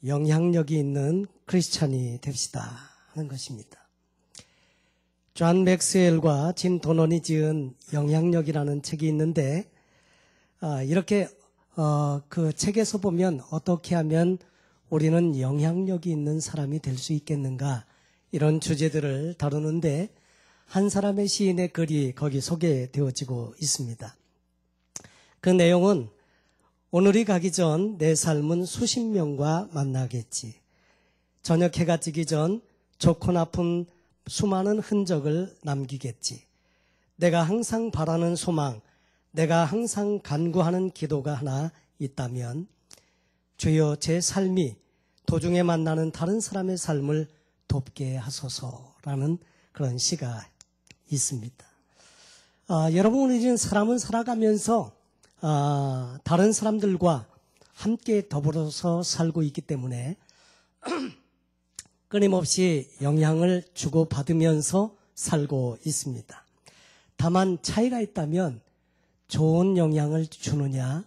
영향력이 있는 크리스찬이 됩시다 하는 것입니다. 존 맥스웰과 진 도넌이 지은 영향력이라는 책이 있는데 이렇게 그 책에서 보면 어떻게 하면 우리는 영향력이 있는 사람이 될 수 있겠는가 이런 주제들을 다루는데 한 사람의 시인의 글이 거기 소개되어지고 있습니다. 그 내용은 오늘이 가기 전 내 삶은 수십 명과 만나겠지. 저녁 해가 지기 전 좋고 나쁜 수많은 흔적을 남기겠지. 내가 항상 바라는 소망, 내가 항상 간구하는 기도가 하나 있다면 주여 제 삶이 도중에 만나는 다른 사람의 삶을 돕게 하소서라는 그런 시가 있습니다. 여러분 우리는 사람은 살아가면서 다른 사람들과 함께 더불어서 살고 있기 때문에 끊임없이 영향을 주고받으면서 살고 있습니다. 다만 차이가 있다면 좋은 영향을 주느냐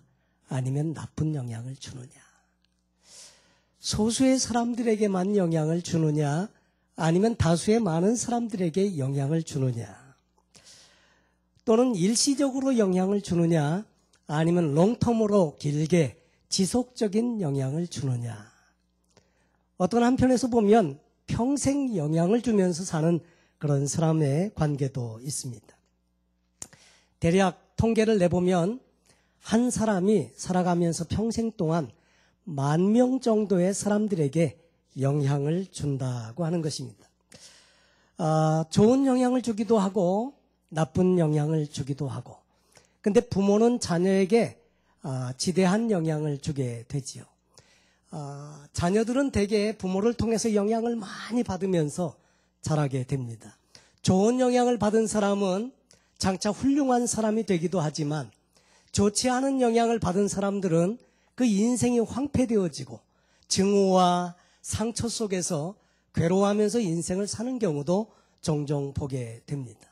아니면 나쁜 영향을 주느냐, 소수의 사람들에게만 영향을 주느냐 아니면 다수의 많은 사람들에게 영향을 주느냐, 또는 일시적으로 영향을 주느냐 아니면 롱텀으로 길게 지속적인 영향을 주느냐. 어떤 한편에서 보면 평생 영향을 주면서 사는 그런 사람의 관계도 있습니다. 대략 통계를 내보면 한 사람이 살아가면서 평생 동안 10,000명 정도의 사람들에게 영향을 준다고 하는 것입니다. 좋은 영향을 주기도 하고 나쁜 영향을 주기도 하고, 근데 부모는 자녀에게 지대한 영향을 주게 되지요. 자녀들은 대개 부모를 통해서 영향을 많이 받으면서 자라게 됩니다. 좋은 영향을 받은 사람은 장차 훌륭한 사람이 되기도 하지만 좋지 않은 영향을 받은 사람들은 그 인생이 황폐되어지고 증오와 상처 속에서 괴로워하면서 인생을 사는 경우도 종종 보게 됩니다.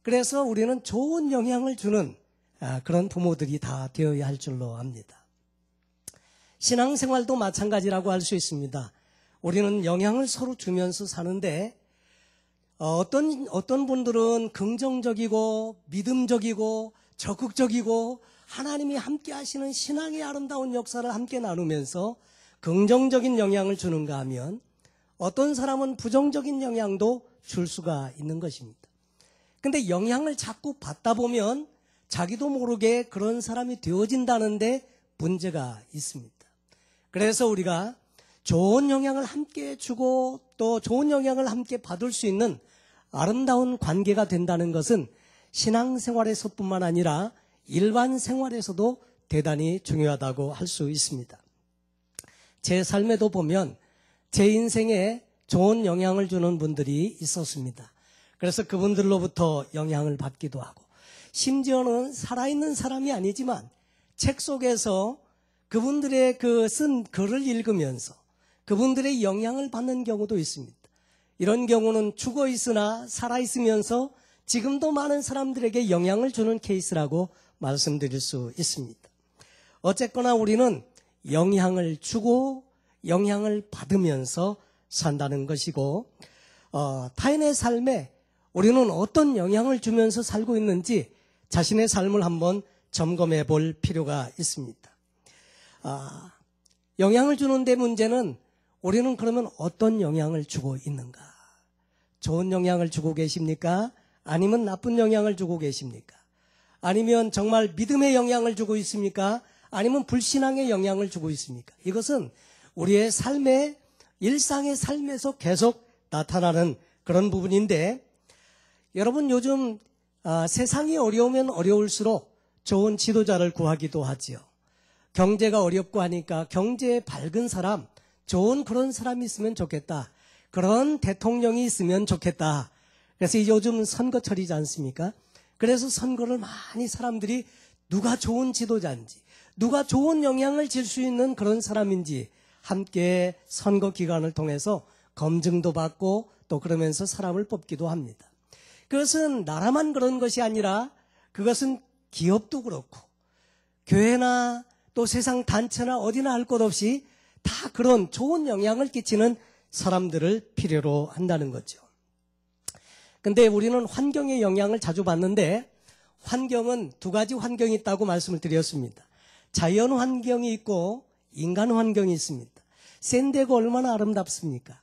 그래서 우리는 좋은 영향을 주는 그런 부모들이 다 되어야 할 줄로 압니다. 신앙생활도 마찬가지라고 할 수 있습니다. 우리는 영향을 서로 주면서 사는데 어떤 분들은 긍정적이고 믿음적이고 적극적이고 하나님이 함께 하시는 신앙의 아름다운 역사를 함께 나누면서 긍정적인 영향을 주는가 하면 어떤 사람은 부정적인 영향도 줄 수가 있는 것입니다. 근데 영향을 자꾸 받다 보면 자기도 모르게 그런 사람이 되어진다는데 문제가 있습니다. 그래서 우리가 좋은 영향을 함께 주고 또 좋은 영향을 함께 받을 수 있는 아름다운 관계가 된다는 것은 신앙생활에서뿐만 아니라 일반 생활에서도 대단히 중요하다고 할 수 있습니다. 제 삶에도 보면 제 인생에 좋은 영향을 주는 분들이 있었습니다. 그래서 그분들로부터 영향을 받기도 하고, 심지어는 살아있는 사람이 아니지만 책 속에서 그분들의 쓴 글을 읽으면서 그분들의 영향을 받는 경우도 있습니다. 이런 경우는 죽어 있으나 살아 있으면서 지금도 많은 사람들에게 영향을 주는 케이스라고 말씀드릴 수 있습니다. 어쨌거나 우리는 영향을 주고 영향을 받으면서 산다는 것이고, 타인의 삶에 우리는 어떤 영향을 주면서 살고 있는지 자신의 삶을 한번 점검해 볼 필요가 있습니다. 영향을 주는데 문제는 우리는 그러면 어떤 영향을 주고 있는가? 좋은 영향을 주고 계십니까? 아니면 나쁜 영향을 주고 계십니까? 아니면 정말 믿음의 영향을 주고 있습니까? 아니면 불신앙의 영향을 주고 있습니까? 이것은 우리의 삶의 일상의 삶에서 계속 나타나는 그런 부분인데, 여러분 요즘 세상이 어려우면 어려울수록 좋은 지도자를 구하기도 하지요. 경제가 어렵고 하니까 경제에 밝은 사람, 좋은 그런 사람이 있으면 좋겠다. 그런 대통령이 있으면 좋겠다. 그래서 요즘 선거철이지 않습니까? 그래서 선거를 많이 사람들이 누가 좋은 지도자인지, 누가 좋은 영향을 줄 수 있는 그런 사람인지 함께 선거 기간을 통해서 검증도 받고 또 그러면서 사람을 뽑기도 합니다. 그것은 나라만 그런 것이 아니라 그것은 기업도 그렇고 교회나 또 세상 단체나 어디나 할 것 없이 다 그런 좋은 영향을 끼치는 사람들을 필요로 한다는 거죠. 근데 우리는 환경의 영향을 자주 받는데 환경은 두 가지 환경이 있다고 말씀을 드렸습니다. 자연 환경이 있고 인간 환경이 있습니다. 샌디에고 얼마나 아름답습니까?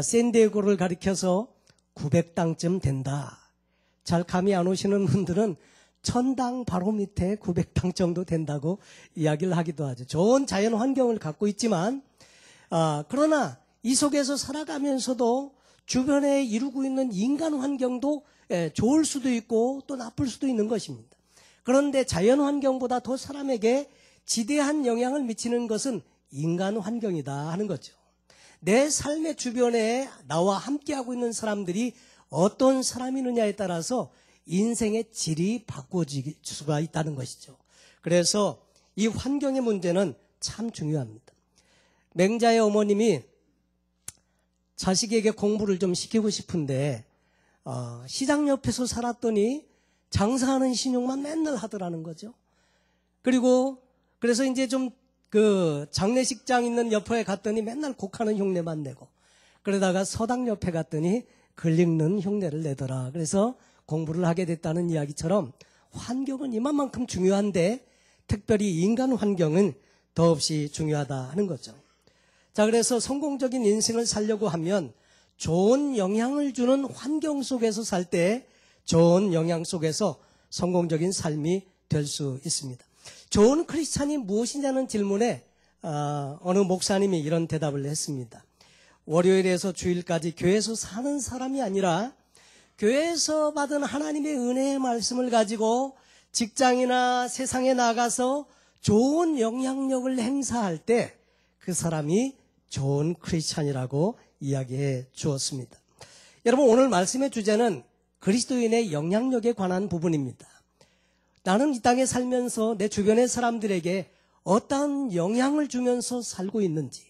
샌디에고를 가리켜서 900당쯤 된다. 잘 감이 안 오시는 분들은 1000당 바로 밑에 900당 정도 된다고 이야기를 하기도 하죠. 좋은 자연 환경을 갖고 있지만 그러나 이 속에서 살아가면서도 주변에 이루고 있는 인간 환경도 좋을 수도 있고 또 나쁠 수도 있는 것입니다. 그런데 자연 환경보다 더 사람에게 지대한 영향을 미치는 것은 인간 환경이다 하는 거죠. 내 삶의 주변에 나와 함께하고 있는 사람들이 어떤 사람이느냐에 따라서 인생의 질이 바꿔질 수가 있다는 것이죠. 그래서 이 환경의 문제는 참 중요합니다. 맹자의 어머님이 자식에게 공부를 좀 시키고 싶은데 시장 옆에서 살았더니 장사하는 신용만 맨날 하더라는 거죠. 그래서 이제 좀 그 장례식장 있는 옆에 갔더니 맨날 곡하는 흉내만 내고 그러다가 서당 옆에 갔더니 글 읽는 흉내를 내더라. 그래서 공부를 하게 됐다는 이야기처럼 환경은 이만큼 중요한데 특별히 인간 환경은 더없이 중요하다 하는 거죠. 자, 그래서 성공적인 인생을 살려고 하면 좋은 영향을 주는 환경 속에서 살 때 좋은 영향 속에서 성공적인 삶이 될 수 있습니다. 좋은 크리스찬이 무엇이냐는 질문에 어느 목사님이 이런 대답을 했습니다. 월요일에서 주일까지 교회에서 사는 사람이 아니라 교회에서 받은 하나님의 은혜의 말씀을 가지고 직장이나 세상에 나가서 좋은 영향력을 행사할 때 그 사람이 좋은 크리스찬이라고 이야기해 주었습니다. 여러분, 오늘 말씀의 주제는 그리스도인의 영향력에 관한 부분입니다. 나는 이 땅에 살면서 내 주변의 사람들에게 어떠한 영향을 주면서 살고 있는지,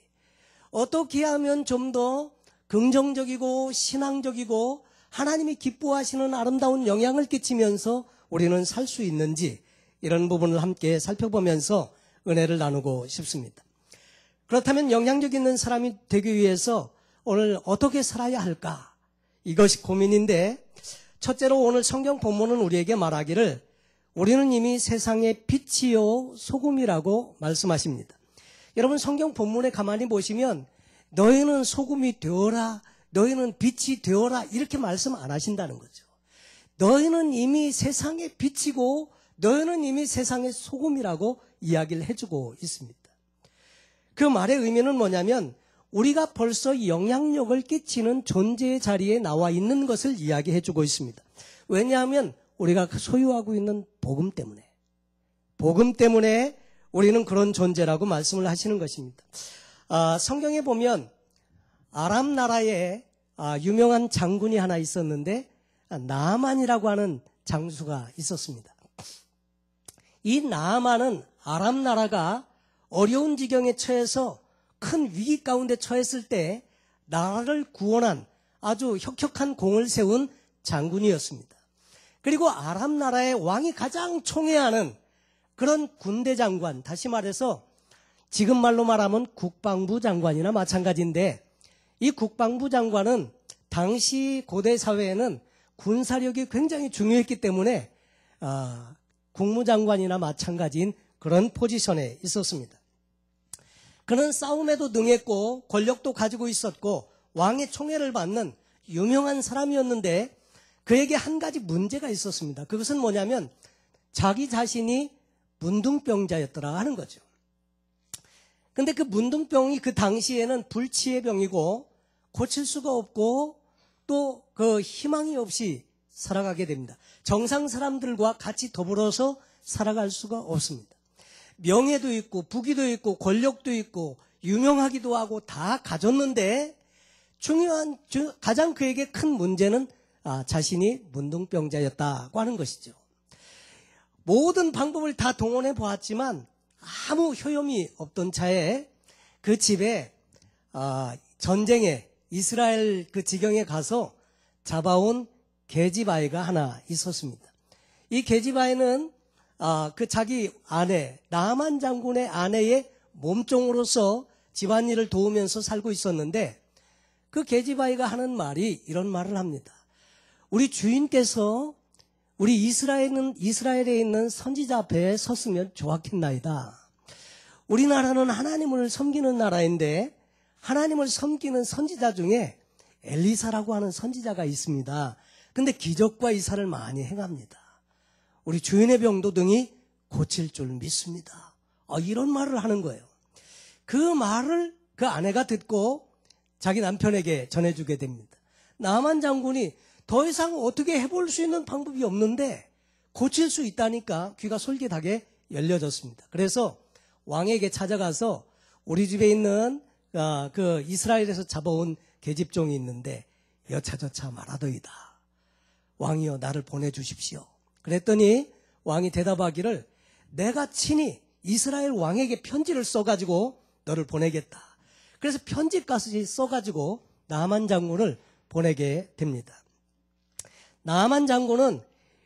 어떻게 하면 좀 더 긍정적이고 신앙적이고 하나님이 기뻐하시는 아름다운 영향을 끼치면서 우리는 살 수 있는지, 이런 부분을 함께 살펴보면서 은혜를 나누고 싶습니다. 그렇다면 영향력 있는 사람이 되기 위해서 오늘 어떻게 살아야 할까? 이것이 고민인데, 첫째로 오늘 성경 본문은 우리에게 말하기를 우리는 이미 세상의 빛이요 소금이라고 말씀하십니다. 여러분, 성경 본문에 가만히 보시면 너희는 소금이 되어라, 너희는 빛이 되어라 이렇게 말씀 안 하신다는 거죠. 너희는 이미 세상의 빛이고 너희는 이미 세상의 소금이라고 이야기를 해주고 있습니다. 그 말의 의미는 뭐냐면 우리가 벌써 영향력을 끼치는 존재의 자리에 나와 있는 것을 이야기해주고 있습니다. 왜냐하면 우리가 소유하고 있는 복음 때문에 우리는 그런 존재라고 말씀을 하시는 것입니다. 성경에 보면 아람 나라에 유명한 장군이 하나 있었는데 나아만이라고 하는 장수가 있었습니다. 이 나아만은 아람 나라가 어려운 지경에 처해서 큰 위기 가운데 처했을 때 나라를 구원한 아주 혁혁한 공을 세운 장군이었습니다. 그리고 아람 나라의 왕이 가장 총애하는 그런 군대 장관, 다시 말해서 지금 말로 말하면 국방부 장관이나 마찬가지인데, 이 국방부 장관은 당시 고대 사회에는 군사력이 굉장히 중요했기 때문에 국무장관이나 마찬가지인 그런 포지션에 있었습니다. 그는 싸움에도 능했고 권력도 가지고 있었고 왕의 총애를 받는 유명한 사람이었는데 그에게 한 가지 문제가 있었습니다. 그것은 뭐냐면 자기 자신이 문둥병자였더라 하는 거죠. 근데 그 문둥병이 그 당시에는 불치의 병이고 고칠 수가 없고 또 그 희망이 없이 살아가게 됩니다. 정상 사람들과 같이 더불어서 살아갈 수가 없습니다. 명예도 있고 부귀도 있고 권력도 있고 유명하기도 하고 다 가졌는데 가장 그에게 큰 문제는 자신이 문둥병자였다고 하는 것이죠. 모든 방법을 다 동원해 보았지만 아무 효용이 없던 차에 그 집에 전쟁에 이스라엘 그 지경에 가서 잡아온 계집아이가 하나 있었습니다. 이 계집아이는 그 자기 아내 나아만 장군의 아내의 몸종으로서 집안일을 도우면서 살고 있었는데 그 계집아이가 하는 말이 이런 말을 합니다. 우리 주인께서 우리 이스라엘에 있는 선지자 앞에 섰으면 좋았겠나이다. 우리나라는 하나님을 섬기는 나라인데 하나님을 섬기는 선지자 중에 엘리사라고 하는 선지자가 있습니다. 근데 기적과 이사를 많이 행합니다. 우리 주인의 병도 등이 고칠 줄 믿습니다. 이런 말을 하는 거예요. 그 말을 그 아내가 듣고 자기 남편에게 전해주게 됩니다. 나만 장군이 더 이상 어떻게 해볼 수 있는 방법이 없는데 고칠 수 있다니까 귀가 솔깃하게 열려졌습니다. 그래서 왕에게 찾아가서 우리 집에 있는 그 이스라엘에서 잡아온 계집종이 있는데 여차저차 말하더이다. 왕이여 나를 보내주십시오. 그랬더니 왕이 대답하기를 내가 친히 이스라엘 왕에게 편지를 써가지고 너를 보내겠다. 그래서 편지까지 써가지고 나만 장군을 보내게 됩니다. 나만 장군은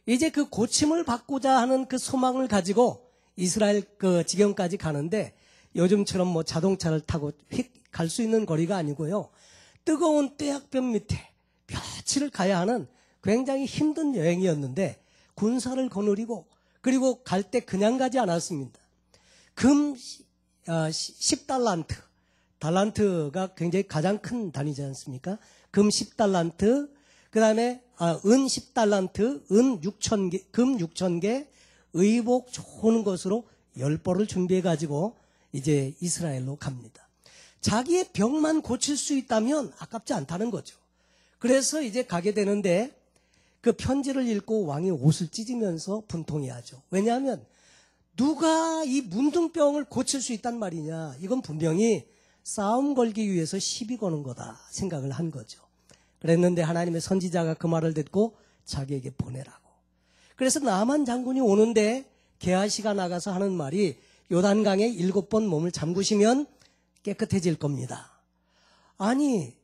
이제 그 고침을 받고자 하는 그 소망을 가지고 이스라엘 그 지경까지 가는데 요즘처럼 뭐 자동차를 타고 휙 갈 수 있는 거리가 아니고요. 뜨거운 떼약볕 밑에 며칠을 가야 하는 굉장히 힘든 여행이었는데 군사를 거느리고 그리고 갈 때 그냥 가지 않았습니다. 금 10달란트, 달란트가 굉장히 가장 큰 단위지 않습니까? 금 10달란트, 그 다음에 은 10달란트, 은 6,000개, 금 6,000개, 의복 좋은 것으로 10벌을 준비해가지고 이제 이스라엘로 갑니다. 자기의 병만 고칠 수 있다면 아깝지 않다는 거죠. 그래서 이제 가게 되는데 그 편지를 읽고 왕이 옷을 찢으면서 분통해하죠. 왜냐하면 누가 이 문둥병을 고칠 수 있단 말이냐. 이건 분명히 싸움 걸기 위해서 시비 거는 거다 생각을 한 거죠. 그랬는데 하나님의 선지자가 그 말을 듣고 자기에게 보내라고. 그래서 나만 장군이 오는데 게하시가 나가서 하는 말이 요단강에 7번 몸을 잠그시면 깨끗해질 겁니다. 아니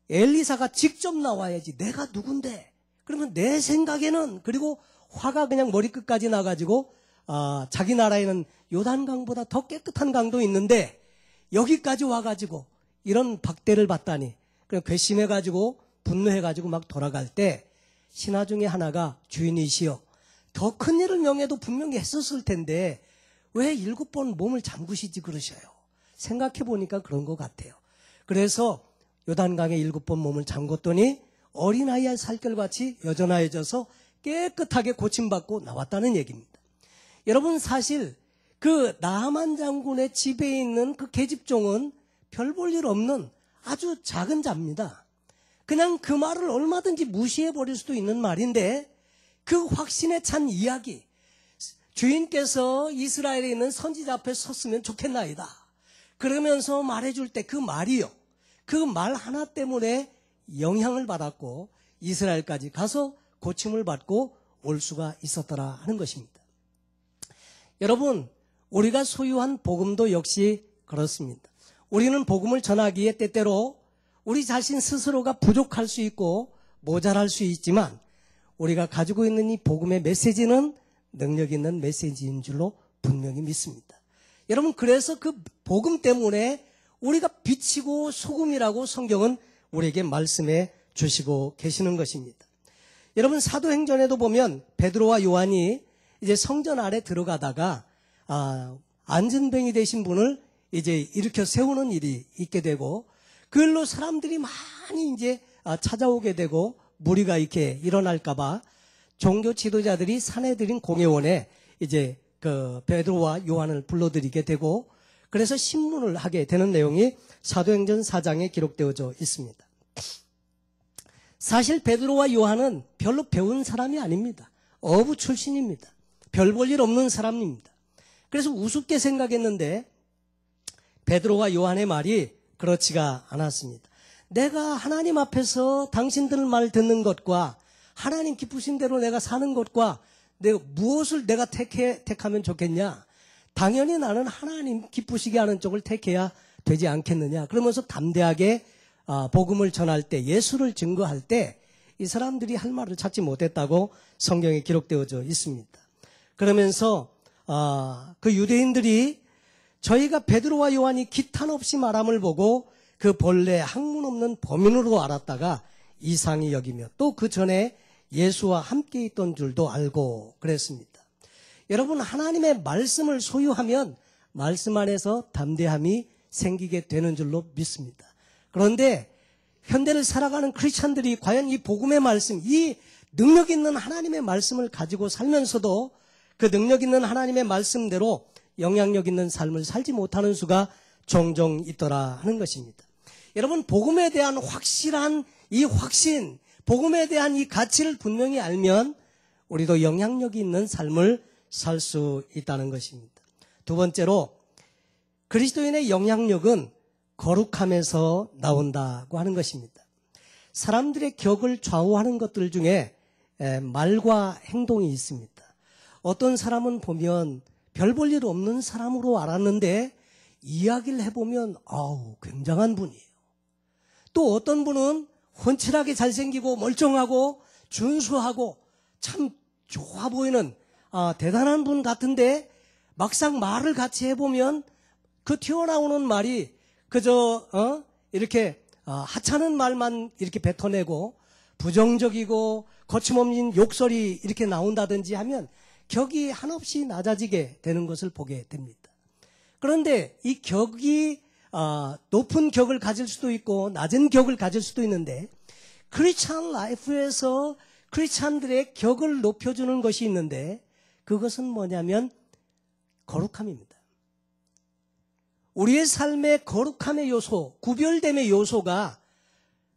엘리사가 직접 나와야지. 내가 누군데? 그러면 내 생각에는 그리고 화가 그냥 머리끝까지 나가지고 자기 나라에는 요단강보다 더 깨끗한 강도 있는데 여기까지 와가지고 이런 박대를 받다니 그냥 괘씸해가지고 분노해가지고 막 돌아갈 때 신하 중에 하나가 주인이시여 더 큰 일을 명해도 분명히 했었을 텐데 왜 7번 몸을 잠그시지 그러셔요. 생각해보니까 그런 것 같아요. 그래서 요단강에 7번 몸을 잠궜더니 어린아이의 살결같이 여전하여져서 깨끗하게 고침받고 나왔다는 얘기입니다. 여러분 사실 그 나하만 장군의 집에 있는 그 계집종은 별 볼 일 없는 아주 작은 자입니다. 그냥 그 말을 얼마든지 무시해버릴 수도 있는 말인데 그 확신에 찬 이야기 주인께서 이스라엘에 있는 선지자 앞에 섰으면 좋겠나이다. 그러면서 말해줄 때 그 말이요. 그 말 하나 때문에 영향을 받았고 이스라엘까지 가서 고침을 받고 올 수가 있었더라 하는 것입니다. 여러분 우리가 소유한 복음도 역시 그렇습니다. 우리는 복음을 전하기에 때때로 우리 자신 스스로가 부족할 수 있고 모자랄 수 있지만 우리가 가지고 있는 이 복음의 메시지는 능력 있는 메시지인 줄로 분명히 믿습니다. 여러분 그래서 그 복음 때문에 우리가 빛이고 소금이라고 성경은 우리에게 말씀해 주시고 계시는 것입니다. 여러분 사도행전에도 보면 베드로와 요한이 이제 성전 안에 들어가다가 안전뱅이 되신 분을 이제 일으켜 세우는 일이 있게 되고 그걸로 사람들이 많이 이제 찾아오게 되고 무리가 이렇게 일어날까봐 종교 지도자들이 사내들인 공회원에 이제 그 베드로와 요한을 불러들이게 되고 그래서 신문을 하게 되는 내용이 사도행전 4장에 기록되어져 있습니다. 사실 베드로와 요한은 별로 배운 사람이 아닙니다. 어부 출신입니다. 별 볼 일 없는 사람입니다. 그래서 우습게 생각했는데 베드로와 요한의 말이 그렇지가 않았습니다. 내가 하나님 앞에서 당신들 말 듣는 것과 하나님 기쁘신 대로 내가 사는 것과 무엇을 내가 택하면 좋겠냐? 당연히 나는 하나님 기쁘시게 하는 쪽을 택해야 되지 않겠느냐? 그러면서 담대하게 복음을 전할 때 예수를 증거할 때 이 사람들이 할 말을 찾지 못했다고 성경에 기록되어져 있습니다. 그러면서 그 유대인들이 저희가 베드로와 요한이 기탄 없이 말함을 보고 그 본래 학문 없는 범인으로 알았다가 이상히 여기며 또 그 전에 예수와 함께 있던 줄도 알고 그랬습니다. 여러분, 하나님의 말씀을 소유하면 말씀 안에서 담대함이 생기게 되는 줄로 믿습니다. 그런데 현대를 살아가는 크리스찬들이 과연 이 복음의 말씀, 이 능력 있는 하나님의 말씀을 가지고 살면서도 그 능력 있는 하나님의 말씀대로 영향력 있는 삶을 살지 못하는 수가 종종 있더라 하는 것입니다. 여러분, 복음에 대한 확실한 이 확신, 복음에 대한 이 가치를 분명히 알면 우리도 영향력이 있는 삶을 살 수 있다는 것입니다. 두 번째로, 그리스도인의 영향력은 거룩함에서 나온다고 하는 것입니다. 사람들의 격을 좌우하는 것들 중에 말과 행동이 있습니다. 어떤 사람은 보면 별 볼 일 없는 사람으로 알았는데 이야기를 해보면 굉장한 분이에요. 또 어떤 분은 훤칠하게 잘생기고 멀쩡하고 준수하고 참 좋아 보이는 대단한 분 같은데 막상 말을 같이 해보면 그 튀어나오는 말이 그저 이렇게 하찮은 말만 이렇게 뱉어내고 부정적이고 거침없는 욕설이 이렇게 나온다든지 하면 격이 한없이 낮아지게 되는 것을 보게 됩니다. 그런데 이 격이 높은 격을 가질 수도 있고 낮은 격을 가질 수도 있는데 크리스찬 라이프에서 크리스찬들의 격을 높여주는 것이 있는데 그것은 뭐냐면 거룩함입니다. 우리의 삶의 거룩함의 요소, 구별됨의 요소가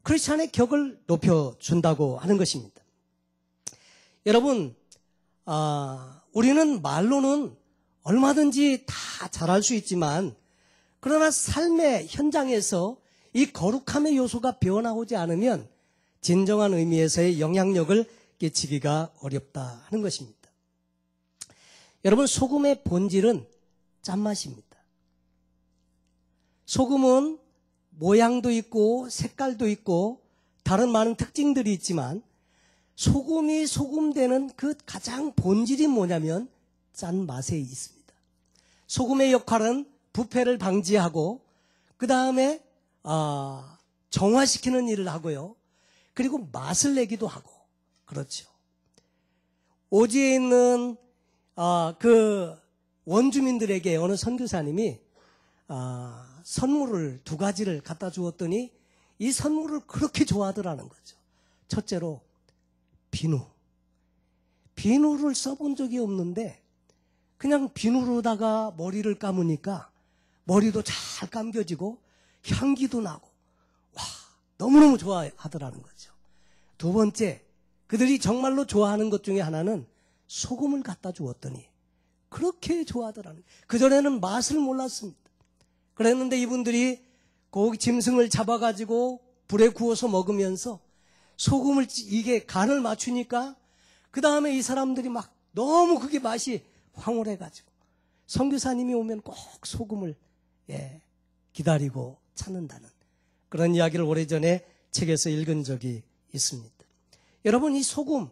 크리스찬의 격을 높여준다고 하는 것입니다. 여러분, 우리는 말로는 얼마든지 다 잘할 수 있지만 그러나 삶의 현장에서 이 거룩함의 요소가 배어나오지 않으면 진정한 의미에서의 영향력을 끼치기가 어렵다 하는 것입니다. 여러분, 소금의 본질은 짠맛입니다. 소금은 모양도 있고 색깔도 있고 다른 많은 특징들이 있지만 소금이 소금되는 그 가장 본질이 뭐냐면 짠맛에 있습니다. 소금의 역할은 부패를 방지하고 그 다음에 정화시키는 일을 하고요. 그리고 맛을 내기도 하고 그렇죠. 오지에 있는 그 원주민들에게 어느 선교사님이 선물을 2가지를 갖다 주었더니 이 선물을 그렇게 좋아하더라는 거죠. 첫째로 비누를 써본 적이 없는데 그냥 비누로다가 머리를 감으니까 머리도 잘 감겨지고 향기도 나고 너무너무 좋아하더라는 거죠. 두 번째, 그들이 정말로 좋아하는 것 중에 하나는 소금을 갖다 주었더니 그렇게 좋아하더라는 거예요. 그전에는 맛을 몰랐습니다. 그랬는데 이분들이 고기 짐승을 잡아가지고 불에 구워서 먹으면서 소금을 이게 간을 맞추니까 그 다음에 이 사람들이 막 너무 그게 맛이 황홀해가지고 선교사님이 오면 꼭 소금을 기다리고 찾는다는 그런 이야기를 오래전에 책에서 읽은 적이 있습니다. 여러분, 이 소금,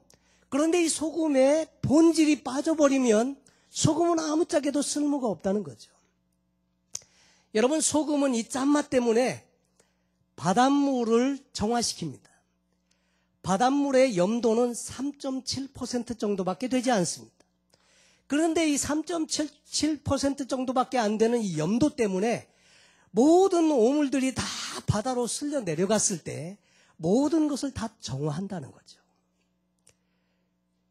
그런데 이 소금의 본질이 빠져버리면 소금은 아무짝에도 쓸모가 없다는 거죠. 여러분, 소금은 이 짠맛 때문에 바닷물을 정화시킵니다. 바닷물의 염도는 3.7% 정도밖에 되지 않습니다. 그런데 이 3.7% 정도밖에 안 되는 이 염도 때문에 모든 오물들이 다 바다로 쓸려 내려갔을 때 모든 것을 다 정화한다는 거죠.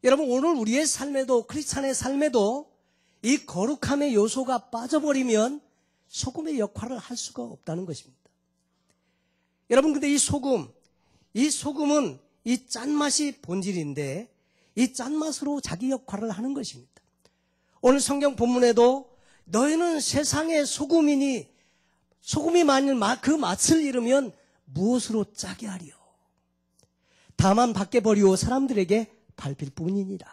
여러분, 오늘 우리의 삶에도, 크리스찬의 삶에도 이 거룩함의 요소가 빠져버리면 소금의 역할을 할 수가 없다는 것입니다. 여러분, 근데 이 소금은 이 짠맛이 본질인데 이 짠맛으로 자기 역할을 하는 것입니다. 오늘 성경 본문에도 너희는 세상의 소금이니 소금이 만일 그 맛을 잃으면 무엇으로 짜게 하리요? 다만 밖에 버리고 사람들에게 밟힐 뿐이니라.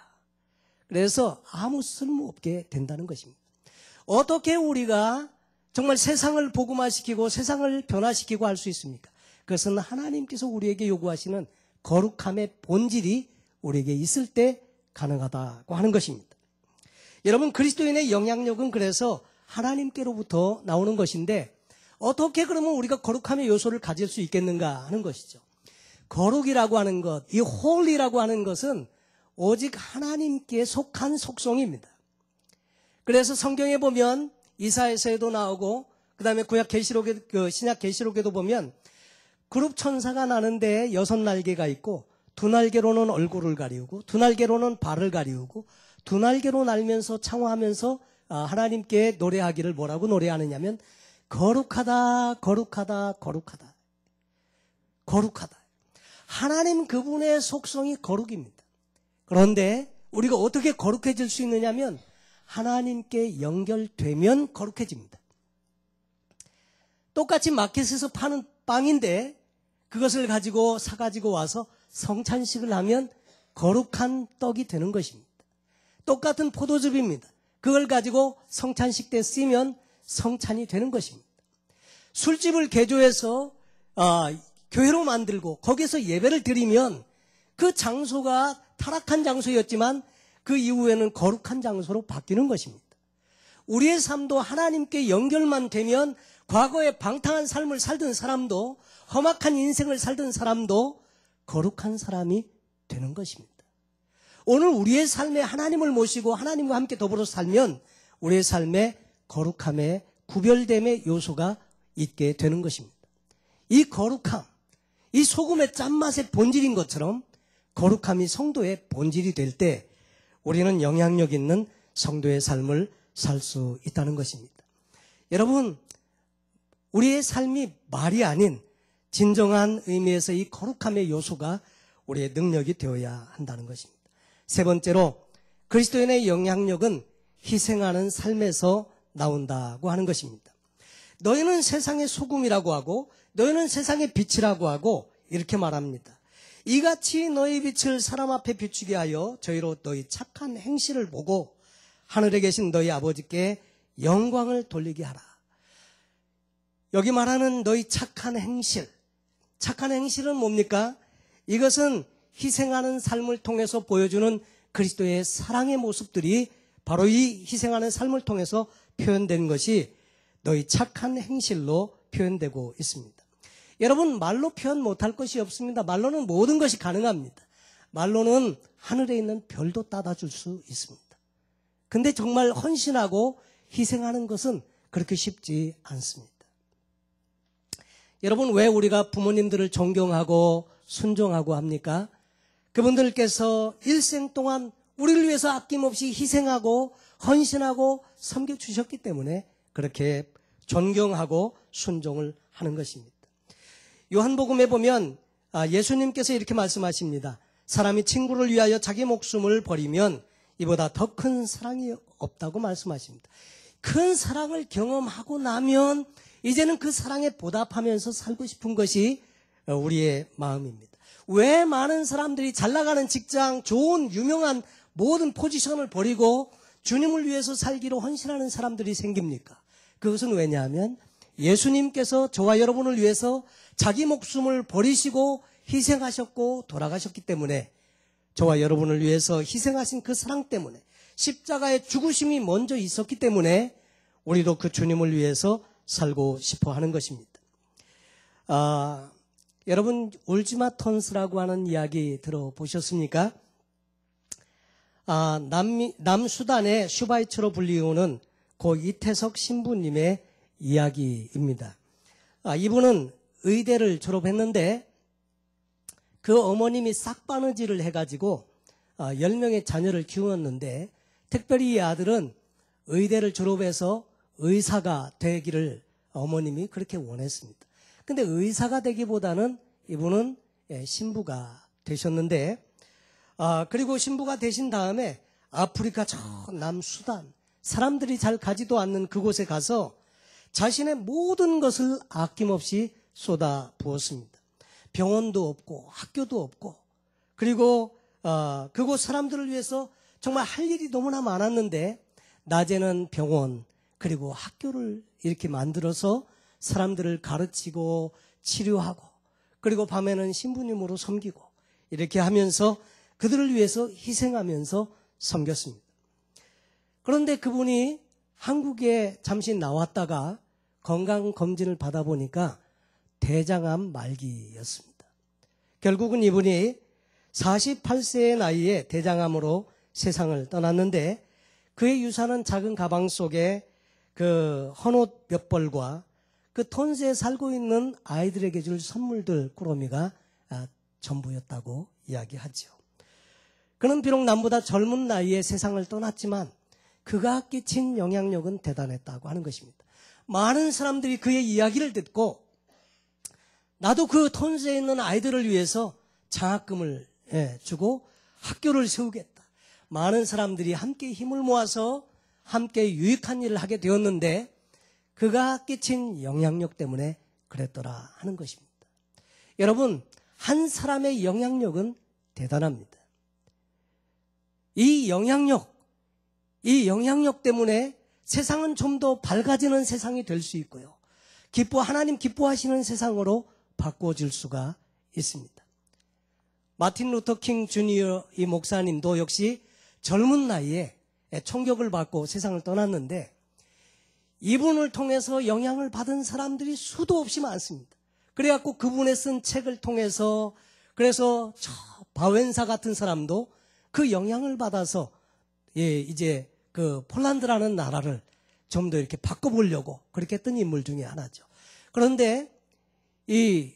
그래서 아무 쓸모없게 된다는 것입니다. 어떻게 우리가 정말 세상을 복음화시키고 세상을 변화시키고 할 수 있습니까? 그것은 하나님께서 우리에게 요구하시는 거룩함의 본질이 우리에게 있을 때 가능하다고 하는 것입니다. 여러분, 그리스도인의 영향력은 그래서 하나님께로부터 나오는 것인데 어떻게 그러면 우리가 거룩함의 요소를 가질 수 있겠는가 하는 것이죠. 거룩이라고 하는 것, 이 홀리라고 하는 것은 오직 하나님께 속한 속성입니다. 그래서 성경에 보면 이사야서에도 나오고 그다음에 구약 계시록에 신약 계시록에도 보면 그룹 천사가 나는데 6날개가 있고 2날개로는 얼굴을 가리우고 2날개로는 발을 가리우고 2날개로 날면서 창화하면서 하나님께 노래하기를 뭐라고 노래하느냐면 거룩하다 거룩하다 거룩하다 거룩하다. 하나님 그분의 속성이 거룩입니다. 그런데 우리가 어떻게 거룩해질 수 있느냐면 하나님께 연결되면 거룩해집니다. 똑같이 마켓에서 파는 빵인데 그것을 가지고 사가지고 와서 성찬식을 하면 거룩한 떡이 되는 것입니다. 똑같은 포도즙입니다. 그걸 가지고 성찬식 때 쓰면 성찬이 되는 것입니다. 술집을 개조해서 교회로 만들고 거기서 예배를 드리면 그 장소가 타락한 장소였지만 그 이후에는 거룩한 장소로 바뀌는 것입니다. 우리의 삶도 하나님께 연결만 되면 과거에 방탕한 삶을 살던 사람도 험악한 인생을 살던 사람도 거룩한 사람이 되는 것입니다. 오늘 우리의 삶에 하나님을 모시고 하나님과 함께 더불어 살면 우리의 삶에 거룩함의 구별됨의 요소가 있게 되는 것입니다. 이 거룩함, 이 소금의 짠맛의 본질인 것처럼 거룩함이 성도의 본질이 될 때 우리는 영향력 있는 성도의 삶을 살 수 있다는 것입니다. 여러분, 우리의 삶이 말이 아닌 진정한 의미에서 이 거룩함의 요소가 우리의 능력이 되어야 한다는 것입니다. 세 번째로 그리스도인의 영향력은 희생하는 삶에서 나온다고 하는 것입니다. 너희는 세상의 소금이라고 하고 너희는 세상의 빛이라고 하고 이렇게 말합니다. 이같이 너희 빛을 사람 앞에 비추게 하여 저희로 너희 착한 행실을 보고 하늘에 계신 너희 아버지께 영광을 돌리게 하라. 여기 말하는 너희 착한 행실, 착한 행실은 뭡니까? 이것은 희생하는 삶을 통해서 보여주는 그리스도의 사랑의 모습들이 바로 이 희생하는 삶을 통해서 표현된 것이 너희 착한 행실로 표현되고 있습니다. 여러분, 말로 표현 못할 것이 없습니다. 말로는 모든 것이 가능합니다. 말로는 하늘에 있는 별도 따다 줄 수 있습니다. 근데 정말 헌신하고 희생하는 것은 그렇게 쉽지 않습니다. 여러분, 왜 우리가 부모님들을 존경하고 순종하고 합니까? 그분들께서 일생 동안 우리를 위해서 아낌없이 희생하고 헌신하고 섬겨주셨기 때문에 그렇게 존경하고 순종을 하는 것입니다. 요한복음에 보면 예수님께서 이렇게 말씀하십니다. 사람이 친구를 위하여 자기 목숨을 버리면 이보다 더 큰 사랑이 없다고 말씀하십니다. 큰 사랑을 경험하고 나면 이제는 그 사랑에 보답하면서 살고 싶은 것이 우리의 마음입니다. 왜 많은 사람들이 잘 나가는 직장, 좋은 유명한 모든 포지션을 버리고 주님을 위해서 살기로 헌신하는 사람들이 생깁니까? 그것은 왜냐하면 예수님께서 저와 여러분을 위해서 자기 목숨을 버리시고 희생하셨고 돌아가셨기 때문에 저와 여러분을 위해서 희생하신 그 사랑 때문에 십자가의 죽으심이 먼저 있었기 때문에 우리도 그 주님을 위해서 살고 싶어 하는 것입니다. 여러분, 울지마턴스라고 하는 이야기 들어보셨습니까? 남수단의 슈바이처로 불리우는 고 이태석 신부님의 이야기입니다. 이분은 의대를 졸업했는데 그 어머님이 싹바느질을 해가지고 10명의 자녀를 키웠는데 특별히 이 아들은 의대를 졸업해서 의사가 되기를 어머님이 그렇게 원했습니다. 근데 의사가 되기보다는 이분은 신부가 되셨는데 그리고 신부가 되신 다음에 아프리카 저 남수단 사람들이 잘 가지도 않는 그곳에 가서 자신의 모든 것을 아낌없이 쏟아 부었습니다. 병원도 없고 학교도 없고 그리고 그곳 사람들을 위해서 정말 할 일이 너무나 많았는데 낮에는 병원 그리고 학교를 이렇게 만들어서 사람들을 가르치고 치료하고 그리고 밤에는 신부님으로 섬기고 이렇게 하면서 그들을 위해서 희생하면서 섬겼습니다. 그런데 그분이 한국에 잠시 나왔다가 건강검진을 받아보니까 대장암 말기였습니다. 결국은 이분이 48세의 나이에 대장암으로 세상을 떠났는데 그의 유산은 작은 가방 속에 그 헌옷 몇 벌과 그 톤스에 살고 있는 아이들에게 줄 선물들 꾸러미가 전부였다고 이야기하죠. 그는 비록 남보다 젊은 나이에 세상을 떠났지만 그가 끼친 영향력은 대단했다고 하는 것입니다. 많은 사람들이 그의 이야기를 듣고 나도 그 톤스에 있는 아이들을 위해서 장학금을 주고 학교를 세우겠다. 많은 사람들이 함께 힘을 모아서 함께 유익한 일을 하게 되었는데 그가 끼친 영향력 때문에 그랬더라 하는 것입니다. 여러분, 한 사람의 영향력은 대단합니다. 이 영향력 때문에 세상은 좀 더 밝아지는 세상이 될 수 있고요. 하나님 기뻐하시는 세상으로 바꿔줄 수가 있습니다. 마틴 루터 킹 주니어 이 목사님도 역시 젊은 나이에 총격을 받고 세상을 떠났는데 이분을 통해서 영향을 받은 사람들이 수도 없이 많습니다. 그래갖고 그분의 쓴 책을 통해서 그래서 저 바웬사 같은 사람도 그 영향을 받아서 이제 그 폴란드라는 나라를 좀 더 이렇게 바꿔보려고 그렇게 했던 인물 중에 하나죠. 그런데 이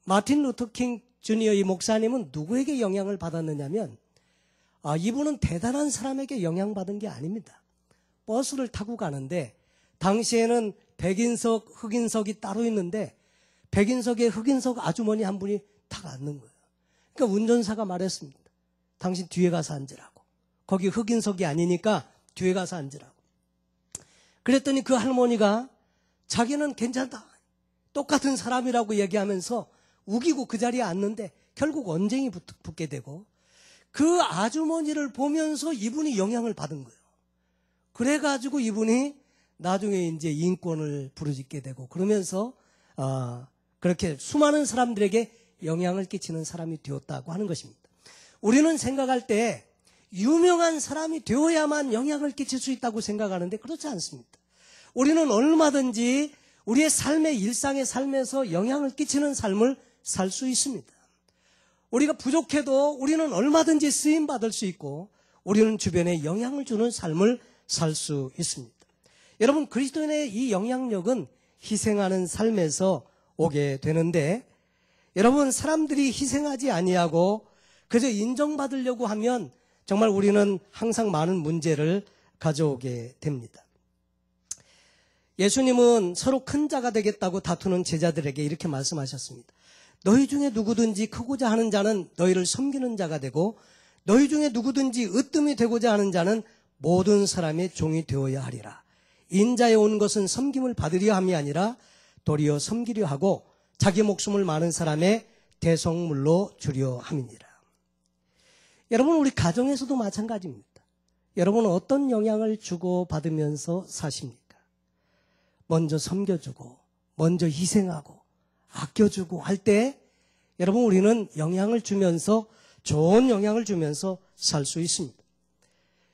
마틴 루터 킹 주니어 이 목사님은 누구에게 영향을 받았느냐면 이분은 대단한 사람에게 영향받은 게 아닙니다. 버스를 타고 가는데 당시에는 백인석, 흑인석이 따로 있는데 백인석에 흑인석 아주머니 한 분이 탁 앉는 거예요. 그러니까 운전사가 말했습니다. 당신 뒤에 가서 앉으라고. 거기 흑인석이 아니니까 뒤에 가서 앉으라고. 그랬더니 그 할머니가 자기는 괜찮다. 똑같은 사람이라고 얘기하면서 우기고 그 자리에 앉는데 결국 언쟁이 붙게 되고 그 아주머니를 보면서 이분이 영향을 받은 거예요. 그래가지고 이분이 나중에 이제 인권을 부르짖게 되고 그러면서 그렇게 수많은 사람들에게 영향을 끼치는 사람이 되었다고 하는 것입니다. 우리는 생각할 때 유명한 사람이 되어야만 영향을 끼칠 수 있다고 생각하는데 그렇지 않습니다. 우리는 얼마든지 우리의 삶의 일상의 삶에서 영향을 끼치는 삶을 살 수 있습니다. 우리가 부족해도 우리는 얼마든지 쓰임받을 수 있고 우리는 주변에 영향을 주는 삶을 살 수 있습니다. 여러분, 그리스도인의 이 영향력은 희생하는 삶에서 오게 되는데 여러분, 사람들이 희생하지 아니하고 그저 인정받으려고 하면 정말 우리는 항상 많은 문제를 가져오게 됩니다. 예수님은 서로 큰 자가 되겠다고 다투는 제자들에게 이렇게 말씀하셨습니다. 너희 중에 누구든지 크고자 하는 자는 너희를 섬기는 자가 되고 너희 중에 누구든지 으뜸이 되고자 하는 자는 모든 사람의 종이 되어야 하리라. 인자에 온 것은 섬김을 받으려 함이 아니라 도리어 섬기려 하고 자기 목숨을 많은 사람의 대속물로 주려 함이니라. 여러분, 우리 가정에서도 마찬가지입니다. 여러분은 어떤 영향을 주고 받으면서 사십니까? 먼저 섬겨주고 먼저 희생하고 아껴주고 할 때 여러분, 우리는 영향을 주면서 좋은 영향을 주면서 살 수 있습니다.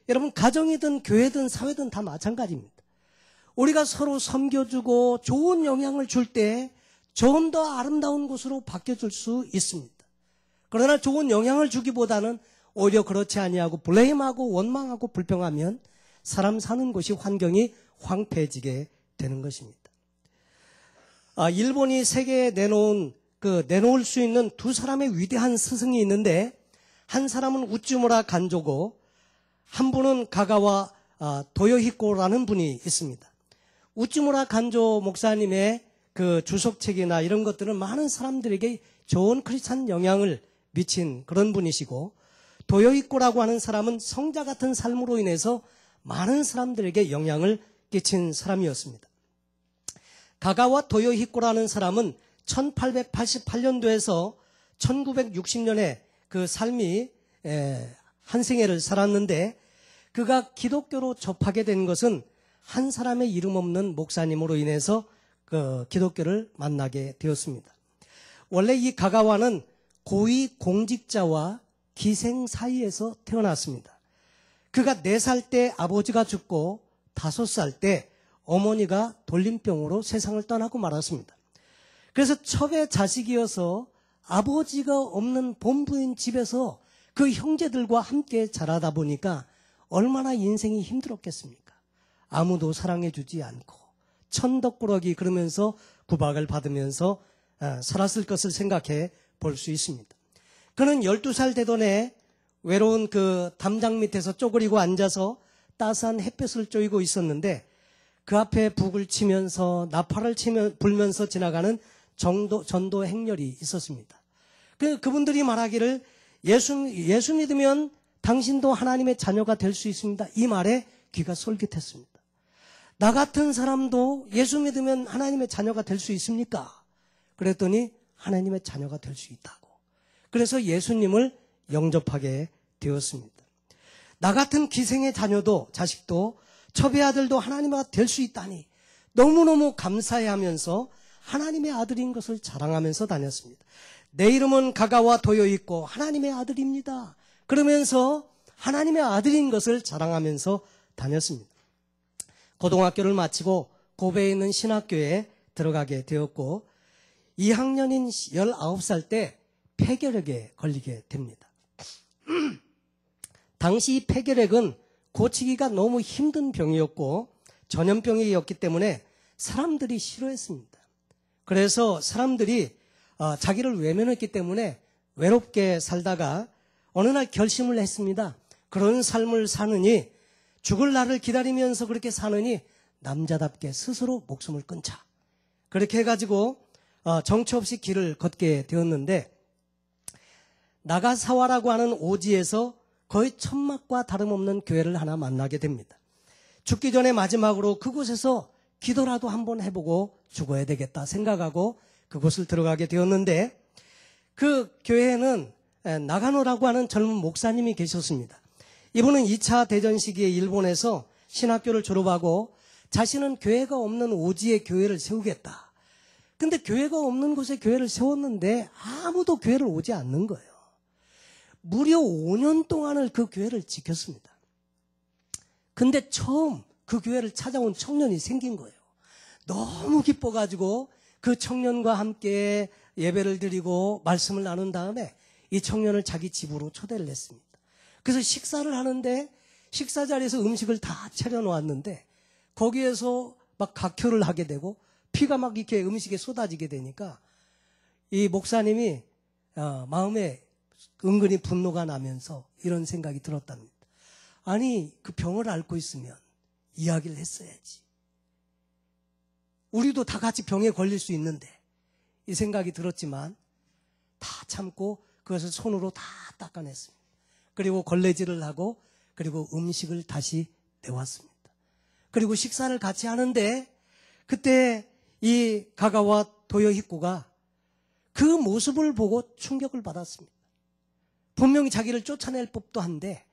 여러분, 가정이든 교회든 사회든 다 마찬가지입니다. 우리가 서로 섬겨주고 좋은 영향을 줄 때 좀 더 아름다운 곳으로 바뀌어줄 수 있습니다. 그러나 좋은 영향을 주기보다는 오히려 그렇지 아니하고 블레임하고 원망하고 불평하면 사람 사는 곳이 환경이 황폐해지게 되는 것입니다. 일본이 세계에 내놓을 수 있는 두 사람의 위대한 스승이 있는데 한 사람은 우찌무라 간조고 한 분은 가가와 도요히코라는 분이 있습니다. 우찌무라 간조 목사님의 그 주석책이나 이런 것들은 많은 사람들에게 좋은 크리스찬 영향을 미친 그런 분이시고 도요히코라고 하는 사람은 성자 같은 삶으로 인해서 많은 사람들에게 영향을 끼친 사람이었습니다. 가가와 도요히코라는 사람은 1888년도에서 1960년에 그 삶이 한 생애를 살았는데 그가 기독교로 접하게 된 것은 한 사람의 이름 없는 목사님으로 인해서 그 기독교를 만나게 되었습니다. 원래 이 가가와는 고위 공직자와 기생 사이에서 태어났습니다. 그가 4살 때 아버지가 죽고 5살 때 어머니가 돌림병으로 세상을 떠나고 말았습니다. 그래서 첩의 자식이어서 아버지가 없는 본부인 집에서 그 형제들과 함께 자라다 보니까 얼마나 인생이 힘들었겠습니까? 아무도 사랑해주지 않고 천덕꾸러기 그러면서 구박을 받으면서 살았을 것을 생각해 볼 수 있습니다. 그는 12살 되던 해 외로운 그 담장 밑에서 쪼그리고 앉아서 따스한 햇볕을 쬐고 있었는데 그 앞에 북을 치면서 나팔을 불면서 지나가는 전도 행렬이 있었습니다. 그분들이 말하기를 예수 믿으면 당신도 하나님의 자녀가 될 수 있습니다. 이 말에 귀가 솔깃했습니다. 나 같은 사람도 예수 믿으면 하나님의 자녀가 될 수 있습니까? 그랬더니 하나님의 자녀가 될 수 있다고. 그래서 예수님을 영접하게 되었습니다. 나 같은 기생의 자녀도 자식도 첩의 아들도 하나님의 아들 될 수 있다니 너무너무 감사해하면서 하나님의 아들인 것을 자랑하면서 다녔습니다. 내 이름은 가가와 도요 있고 하나님의 아들입니다. 그러면서 하나님의 아들인 것을 자랑하면서 다녔습니다. 고등학교를 마치고 고베에 있는 신학교에 들어가게 되었고 2학년인 19살 때 폐결핵에 걸리게 됩니다. 당시 폐결핵은 고치기가 너무 힘든 병이었고 전염병이었기 때문에 사람들이 싫어했습니다. 그래서 사람들이 자기를 외면했기 때문에 외롭게 살다가 어느 날 결심을 했습니다. 그런 삶을 사느니 죽을 날을 기다리면서 그렇게 사느니 남자답게 스스로 목숨을 끊자. 그렇게 해가지고 정처 없이 길을 걷게 되었는데 나가사와라고 하는 오지에서 거의 천막과 다름없는 교회를 하나 만나게 됩니다. 죽기 전에 마지막으로 그곳에서 기도라도 한번 해보고 죽어야 되겠다 생각하고 그곳을 들어가게 되었는데 그 교회에는 나가노라고 하는 젊은 목사님이 계셨습니다. 이분은 2차 대전 시기에 일본에서 신학교를 졸업하고 자신은 교회가 없는 오지에 교회를 세우겠다. 근데 교회가 없는 곳에 교회를 세웠는데 아무도 교회를 오지 않는 거예요. 무려 5년 동안을 그 교회를 지켰습니다. 근데 처음 그 교회를 찾아온 청년이 생긴 거예요. 너무 기뻐가지고 그 청년과 함께 예배를 드리고 말씀을 나눈 다음에 이 청년을 자기 집으로 초대를 했습니다. 그래서 식사를 하는데 식사 자리에서 음식을 다 차려놓았는데 거기에서 막 각효를 하게 되고 피가 막 이렇게 음식에 쏟아지게 되니까 이 목사님이 마음에 은근히 분노가 나면서 이런 생각이 들었답니다. 아니 그 병을 앓고 있으면 이야기를 했어야지. 우리도 다 같이 병에 걸릴 수 있는데 이 생각이 들었지만 다 참고 그것을 손으로 다 닦아냈습니다. 그리고 걸레질을 하고 그리고 음식을 다시 내왔습니다. 그리고 식사를 같이 하는데 그때 이 가가와 도요히코가 그 모습을 보고 충격을 받았습니다. 분명히 자기를 쫓아낼 법도 한데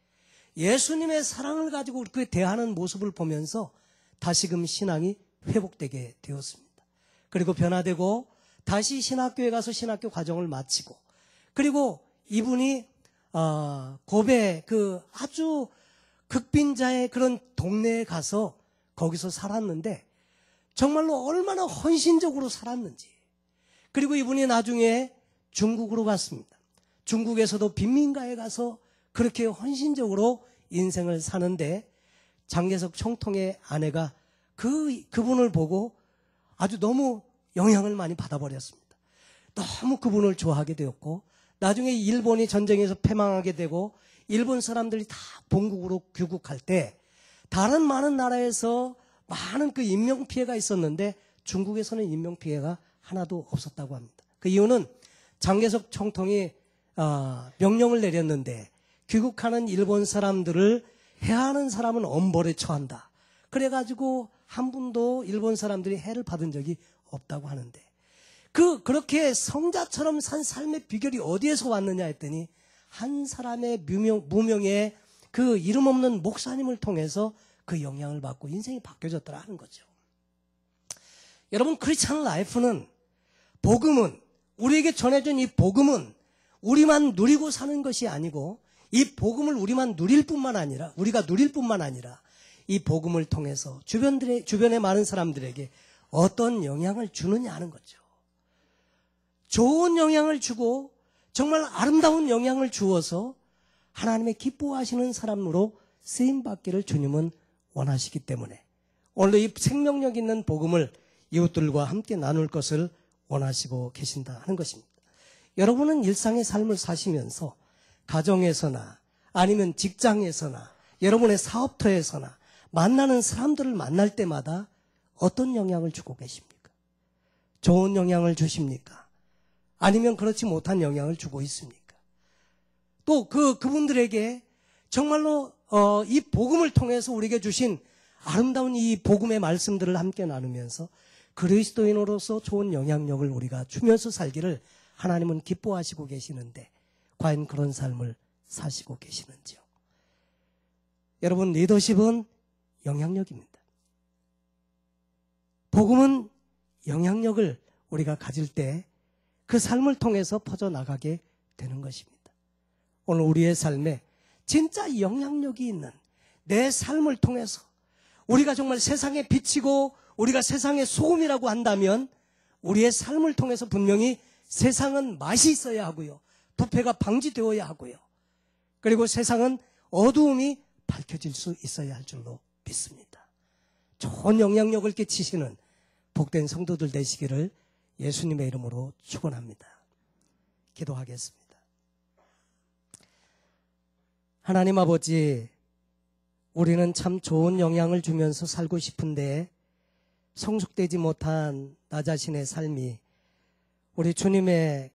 예수님의 사랑을 가지고 그렇게 대하는 모습을 보면서 다시금 신앙이 회복되게 되었습니다. 그리고 변화되고 다시 신학교에 가서 신학교 과정을 마치고 그리고 이분이 고베 그 아주 극빈자의 그런 동네에 가서 거기서 살았는데 정말로 얼마나 헌신적으로 살았는지. 그리고 이분이 나중에 중국으로 갔습니다. 중국에서도 빈민가에 가서 그렇게 헌신적으로 인생을 사는데 장개석 총통의 아내가 그분을 보고 아주 너무 영향을 많이 받아버렸습니다. 너무 그분을 좋아하게 되었고 나중에 일본이 전쟁에서 패망하게 되고 일본 사람들이 다 본국으로 귀국할 때 다른 많은 나라에서 많은 그 인명피해가 있었는데 중국에서는 인명피해가 하나도 없었다고 합니다. 그 이유는 장개석 총통이 명령을 내렸는데 귀국하는 일본 사람들을 해하는 사람은 엄벌에 처한다. 그래가지고 한 분도 일본 사람들이 해를 받은 적이 없다고 하는데 그렇게 성자처럼 산 삶의 비결이 어디에서 왔느냐 했더니 한 사람의 무명의 그 이름 없는 목사님을 통해서 그 영향을 받고 인생이 바뀌어졌더라 하는 거죠. 여러분 크리스찬 라이프는 복음은 우리에게 전해준 이 복음은 우리만 누리고 사는 것이 아니고 이 복음을 우리가 누릴 뿐만 아니라 이 복음을 통해서 주변의 많은 사람들에게 어떤 영향을 주느냐 하는 거죠. 좋은 영향을 주고 정말 아름다운 영향을 주어서 하나님의 기뻐하시는 사람으로 쓰임받기를 주님은 원하시기 때문에 오늘도 이 생명력 있는 복음을 이웃들과 함께 나눌 것을 원하시고 계신다 하는 것입니다. 여러분은 일상의 삶을 사시면서 가정에서나 아니면 직장에서나 여러분의 사업터에서나 만나는 사람들을 만날 때마다 어떤 영향을 주고 계십니까? 좋은 영향을 주십니까? 아니면 그렇지 못한 영향을 주고 있습니까? 또 그분들에게 정말로 이 복음을 통해서 우리에게 주신 아름다운 이 복음의 말씀들을 함께 나누면서 그리스도인으로서 좋은 영향력을 우리가 주면서 살기를 하나님은 기뻐하시고 계시는데 과연 그런 삶을 사시고 계시는지요? 여러분, 리더십은 영향력입니다. 복음은 영향력을 우리가 가질 때 그 삶을 통해서 퍼져나가게 되는 것입니다. 오늘 우리의 삶에 진짜 영향력이 있는 내 삶을 통해서 우리가 정말 세상에 비치고 우리가 세상의 소금이라고 한다면 우리의 삶을 통해서 분명히 세상은 맛이 있어야 하고요. 부패가 방지되어야 하고요. 그리고 세상은 어두움이 밝혀질 수 있어야 할 줄로 믿습니다. 좋은 영향력을 끼치시는 복된 성도들 되시기를 예수님의 이름으로 축원합니다. 기도하겠습니다. 하나님 아버지, 우리는 참 좋은 영향을 주면서 살고 싶은데 성숙되지 못한 나 자신의 삶이 우리 주님의